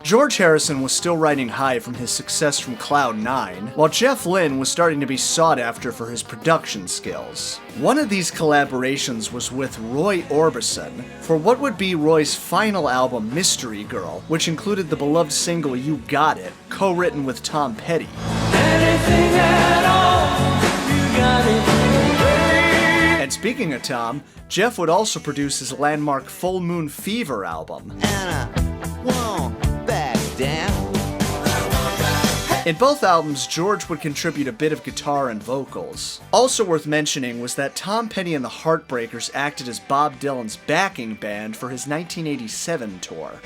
George Harrison was still riding high from his success from Cloud 9, while Jeff Lynne was starting to be sought after for his production skills. One of these collaborations was with Roy Orbison for what would be Roy's final album, Mystery Girl, which included the beloved single You Got It, co-written with Tom Petty. Anything at all, you got it. And speaking of Tom, Jeff would also produce his landmark Full Moon Fever album. In both albums, George would contribute a bit of guitar and vocals. Also worth mentioning was that Tom Petty and the Heartbreakers acted as Bob Dylan's backing band for his 1987 tour.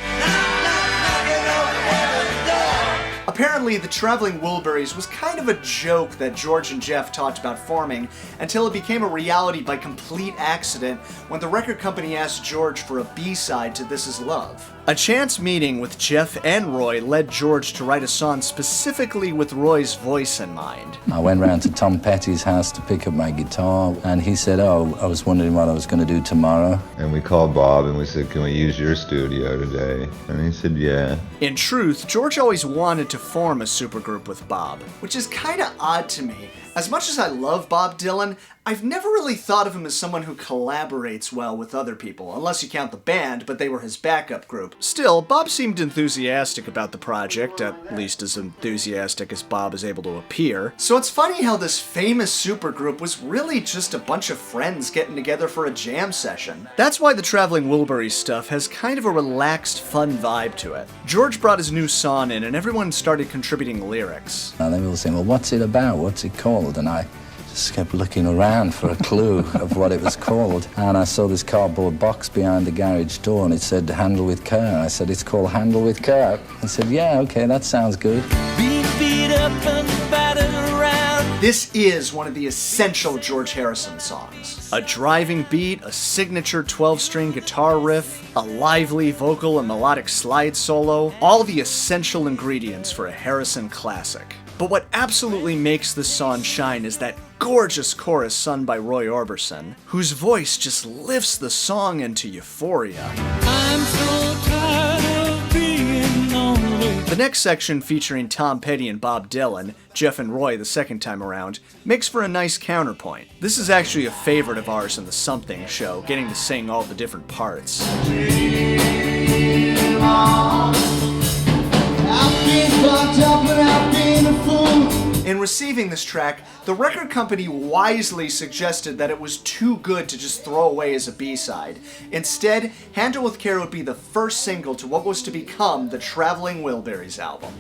Apparently, the Traveling Wilburys was kind of a joke that George and Jeff talked about forming until it became a reality by complete accident when the record company asked George for a B-side to This Is Love. A chance meeting with Jeff and Roy led George to write a song specifically with Roy's voice in mind. I went round to Tom Petty's house to pick up my guitar, and he said, "Oh, I was wondering what I was going to do tomorrow." And we called Bob and we said, "Can we use your studio today?" And he said, "Yeah." In truth, George always wanted to form a supergroup with Bob, which is kinda odd to me. As much as I love Bob Dylan, I've never really thought of him as someone who collaborates well with other people, unless you count the band, but they were his backup group. Still, Bob seemed enthusiastic about the project, at least as enthusiastic as Bob is able to appear. So it's funny how this famous supergroup was really just a bunch of friends getting together for a jam session. That's why the Traveling Wilburys stuff has kind of a relaxed, fun vibe to it. George brought his new song in and everyone started contributing lyrics. And they were saying, "Well, what's it about? What's it called?" And I just kept looking around for a clue of what it was called. And I saw this cardboard box behind the garage door and it said, "Handle with Care." I said, "It's called Handle with Care." He said, "Yeah, okay, that sounds good." Being beat up and battered around. This is one of the essential George Harrison songs. A driving beat, a signature 12-string guitar riff, a lively vocal and melodic slide solo, all the essential ingredients for a Harrison classic. But what absolutely makes this song shine is that gorgeous chorus sung by Roy Orbison, whose voice just lifts the song into euphoria. I'm so tired of being lonely. The next section, featuring Tom Petty and Bob Dylan, Jeff and Roy the second time around, makes for a nice counterpoint. This is actually a favorite of ours in the Something show, getting to sing all the different parts. In receiving this track, the record company wisely suggested that it was too good to just throw away as a B-side. Instead, Handle with Care would be the first single to what was to become the Traveling Wilburys album.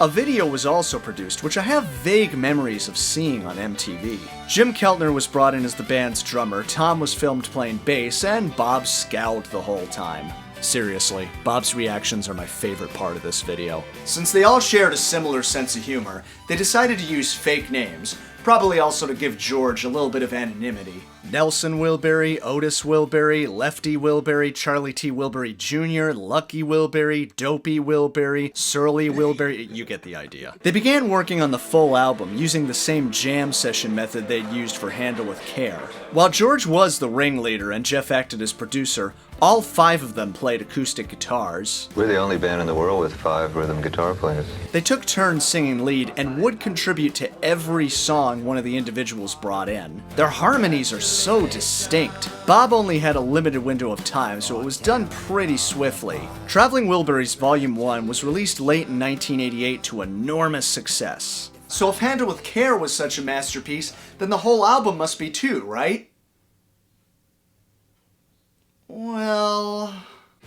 A video was also produced, which I have vague memories of seeing on MTV. Jim Keltner was brought in as the band's drummer, Tom was filmed playing bass, and Bob scowled the whole time. Seriously, Bob's reactions are my favorite part of this video. Since they all shared a similar sense of humor, they decided to use fake names, probably also to give George a little bit of anonymity. Nelson Wilbury, Otis Wilbury, Lefty Wilbury, Charlie T. Wilbury Jr., Lucky Wilbury, Dopey Wilbury, Surly Wilbury, you get the idea. They began working on the full album using the same jam session method they'd used for Handle with Care. While George was the ringleader and Jeff acted as producer, all 5 of them played acoustic guitars. We're the only band in the world with 5 rhythm guitar players. They took turns singing lead and would contribute to every song one of the individuals brought in. Their harmonies are so distinct. Bob only had a limited window of time, so it was done pretty swiftly. Traveling Wilburys Volume 1 was released late in 1988 to enormous success. So if Handle with Care was such a masterpiece, then the whole album must be too, right? Well,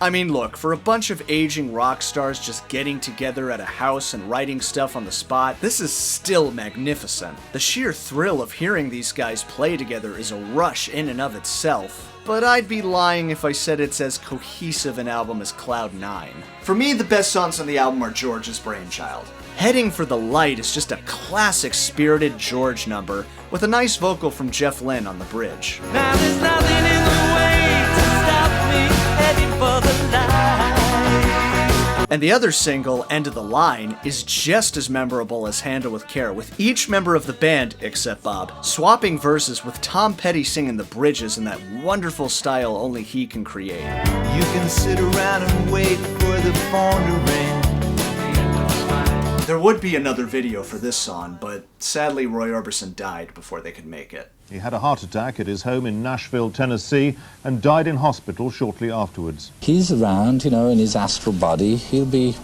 I mean, look, for a bunch of aging rock stars just getting together at a house and writing stuff on the spot, this is still magnificent. The sheer thrill of hearing these guys play together is a rush in and of itself, but I'd be lying if I said it's as cohesive an album as Cloud 9. For me, the best songs on the album are George's brainchild. Heading for the Light is just a classic spirited George number, with a nice vocal from Jeff Lynne on the bridge. Now there's nothing in the way to stop me heading for the light. And the other single, End of the Line, is just as memorable as Handle with Care, with each member of the band, except Bob, swapping verses with Tom Petty singing the bridges in that wonderful style only he can create. You can sit around and wait for the phone to ring. There would be another video for this song, but sadly Roy Orbison died before they could make it. He had a heart attack at his home in Nashville, Tennessee, and died in hospital shortly afterwards. He's around, you know, in his astral body. He'll be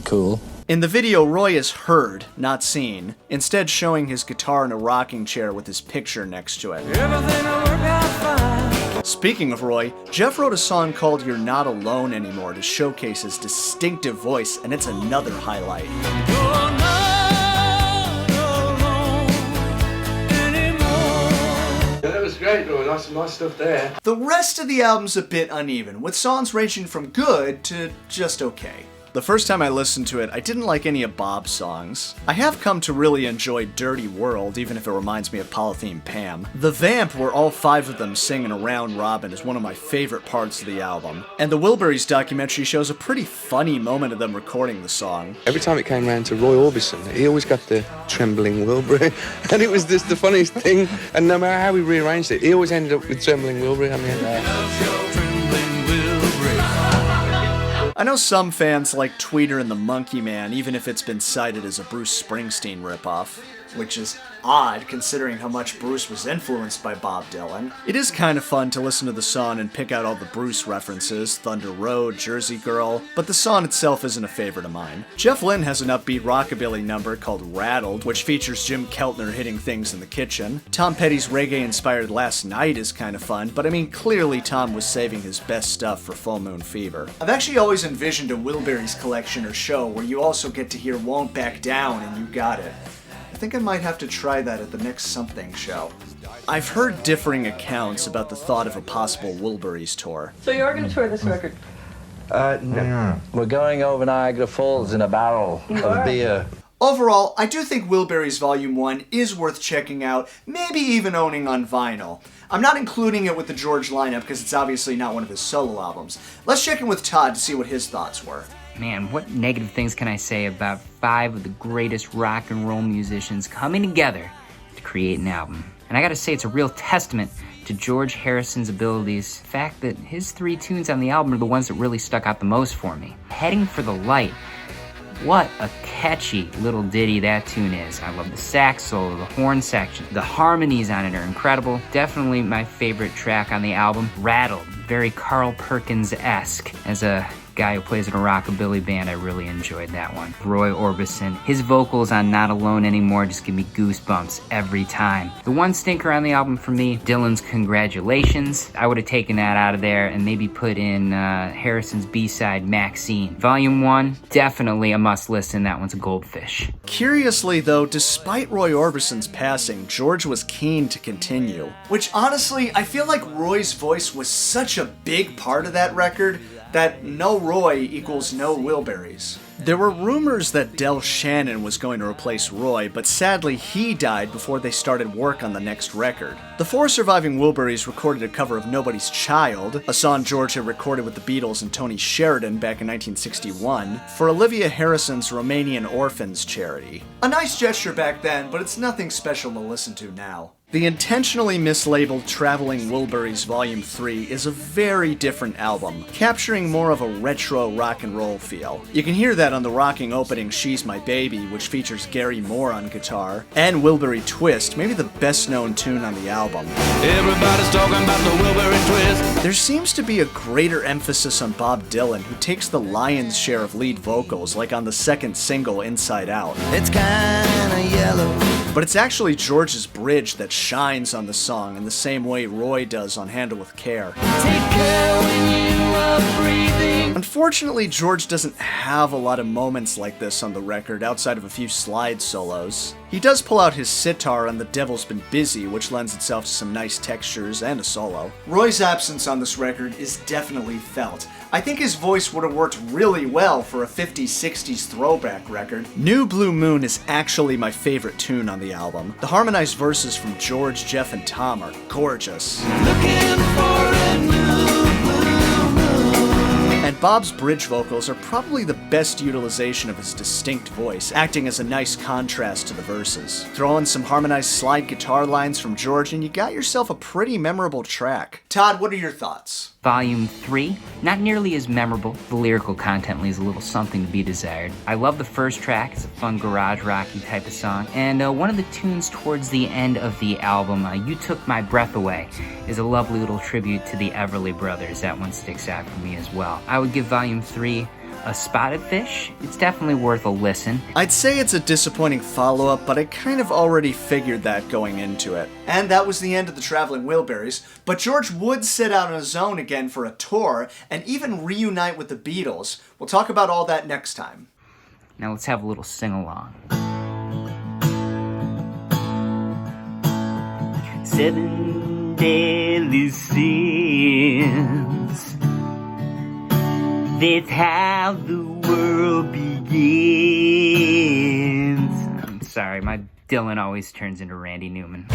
cool. In the video, Roy is heard, not seen, instead showing his guitar in a rocking chair with his picture next to it. Everything will work out fine. Speaking of Roy, Jeff wrote a song called You're Not Alone Anymore to showcase his distinctive voice, and it's another highlight. You're not alone anymore. Yeah, that was great, Roy. Nice stuff there. The rest of the album's a bit uneven, with songs ranging from good to just okay. The first time I listened to it, I didn't like any of Bob's songs. I have come to really enjoy Dirty World, even if it reminds me of Polythene Pam. The Vamp, where all 5 of them sing in a round robin, is one of my favorite parts of the album. And the Wilburys documentary shows a pretty funny moment of them recording the song. Every time it came round to Roy Orbison, he always got the trembling Wilbury, and it was just the funniest thing. And no matter how we rearranged it, he always ended up with trembling Wilbury on the end. I know some fans like Tweeter and the Monkey Man, even if it's been cited as a Bruce Springsteen ripoff, which is odd considering how much Bruce was influenced by Bob Dylan. It is kind of fun to listen to the song and pick out all the Bruce references, Thunder Road, Jersey Girl, but the song itself isn't a favorite of mine. Jeff Lynne has an upbeat rockabilly number called Rattled, which features Jim Keltner hitting things in the kitchen. Tom Petty's reggae-inspired Last Night is kind of fun, but I mean, clearly Tom was saving his best stuff for Full Moon Fever. I've actually always envisioned a Wilburys collection or show where you also get to hear Won't Back Down and You Got It. I think I might have to try that at the next something show. I've heard differing accounts about the thought of a possible Wilburys tour. So you are going to tour this record? No. We're going over Niagara Falls in a barrel of beer. Overall, I do think Wilburys Volume 1 is worth checking out, maybe even owning on vinyl. I'm not including it with the George lineup because it's obviously not one of his solo albums. Let's check in with Todd to see what his thoughts were. Man, what negative things can I say about 5 of the greatest rock and roll musicians coming together to create an album? And I gotta say, it's a real testament to George Harrison's abilities. The fact that his 3 tunes on the album are the ones that really stuck out the most for me. Heading for the Light. What a catchy little ditty that tune is. I love the sax solo, the horn section. The harmonies on it are incredible. Definitely my favorite track on the album. Rattled, very Carl Perkins-esque. As a guy who plays in a rockabilly band, I really enjoyed that one. Roy Orbison, his vocals on Not Alone Anymore just give me goosebumps every time. The one stinker on the album for me, Dylan's Congratulations. I would have taken that out of there and maybe put in Harrison's B-side, Maxine. Volume 1, definitely a must listen. That one's a goldfish. Curiously though, despite Roy Orbison's passing, George was keen to continue. Which honestly, I feel like Roy's voice was such a big part of that record that no Roy equals no Wilburys. There were rumors that Del Shannon was going to replace Roy, but sadly he died before they started work on the next record. The 4 surviving Wilburys recorded a cover of Nobody's Child, a song George had recorded with the Beatles and Tony Sheridan back in 1961, for Olivia Harrison's Romanian Orphans charity. A nice gesture back then, but it's nothing special to listen to now. The intentionally mislabeled Traveling Wilburys Volume 3 is a very different album, capturing more of a retro rock and roll feel. You can hear that on the rocking opening She's My Baby, which features Gary Moore on guitar, and Wilbury Twist, maybe the best known tune on the album. Everybody's talking about the Wilbury Twist. There seems to be a greater emphasis on Bob Dylan, who takes the lion's share of lead vocals, like on the second single Inside Out. It's kinda yellow. But it's actually George's bridge that shines on the song in the same way Roy does on Handle with Care. Take care when you are breathing. Unfortunately, George doesn't have a lot of moments like this on the record outside of a few slide solos. He does pull out his sitar on The Devil's Been Busy, which lends itself to some nice textures and a solo. Roy's absence on this record is definitely felt. I think his voice would have worked really well for a 50s, 60s throwback record. New Blue Moon is actually my favorite tune on the album. The harmonized verses from George, Jeff, and Tom are gorgeous. Looking for a new blue moon. And Bob's bridge vocals are probably the best utilization of his distinct voice, acting as a nice contrast to the verses. Throw in some harmonized slide guitar lines from George and you got yourself a pretty memorable track. Todd, what are your thoughts? Volume 3, not nearly as memorable. The lyrical content leaves a little something to be desired. I love the first track. It's a fun garage rocky type of song. And one of the tunes towards the end of the album, You Took My Breath Away, is a lovely little tribute to the Everly Brothers. That one sticks out for me as well. I would give Volume 3 a spotted fish. It's definitely worth a listen. I'd say it's a disappointing follow-up, but I kind of already figured that going into it. And that was the end of the Traveling Wilburys, but George would set out on his own again for a tour and even reunite with the Beatles. We'll talk about all that next time. Now let's have a little sing-along. 7 deadly sins. That's how the world begins. I'm sorry, my Dylan always turns into Randy Newman.